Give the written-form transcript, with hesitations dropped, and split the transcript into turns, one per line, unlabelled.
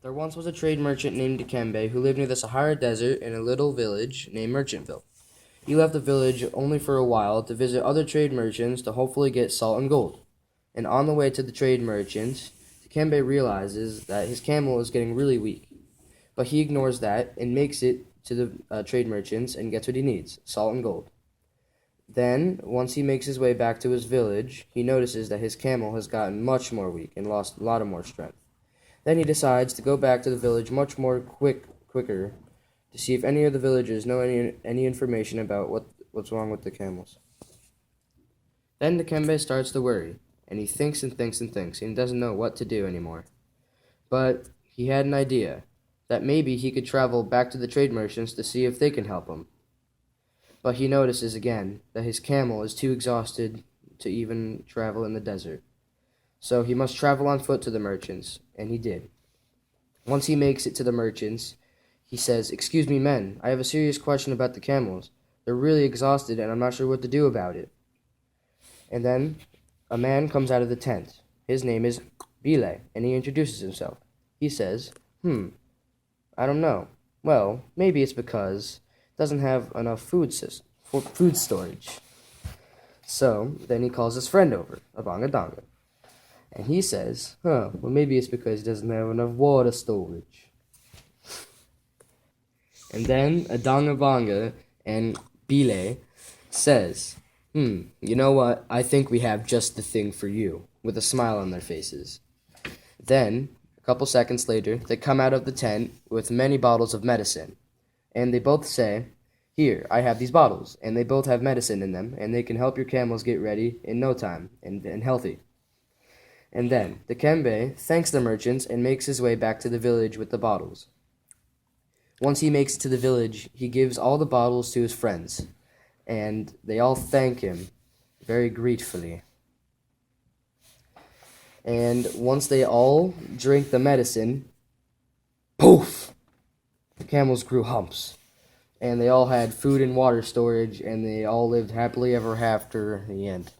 There once was a trade merchant named Dikembe who lived near the Sahara Desert in a little village named Merchantville. He left the village only for a while to visit other trade merchants to hopefully get salt and gold. And on the way to the trade merchant, Dikembe realizes that his camel is getting really weak. But he ignores that and makes it to the trade merchants and gets what he needs, salt and gold. Then, once he makes his way back to his village, he notices that his camel has gotten much more weak and lost a lot of more strength. Then he decides to go back to the village much more quicker to see if any of the villagers know any information about what's wrong with the camels. Then Dikembe starts to worry, and he thinks and thinks and thinks, and he doesn't know what to do anymore. But he had an idea that maybe he could travel back to the trade merchants to see if they can help him. But he notices again that his camel is too exhausted to even travel in the desert. So he must travel on foot to the merchants, and he did. Once he makes it to the merchants, he says, "Excuse me, men, I have a serious question about the camels. They're really exhausted, and I'm not sure what to do about it." And then a man comes out of the tent. His name is Bile, and he introduces himself. He says, I don't know. Well, maybe it's because it doesn't have enough food storage. So then he calls his friend over, Abanga Donga. And he says, well, maybe it's because he doesn't have enough water storage. And then Adanga Banga and Bile says, you know what? I think we have just the thing for you, with a smile on their faces. Then, a couple seconds later, they come out of the tent with many bottles of medicine. And they both say, "Here, I have these bottles, and they both have medicine in them, and they can help your camels get ready in no time, and healthy." And then, Dikembe thanks the merchants and makes his way back to the village with the bottles. Once he makes it to the village, he gives all the bottles to his friends, and they all thank him very gratefully. And once they all drink the medicine, poof! The camels grew humps. And they all had food and water storage, and they all lived happily ever after in the end.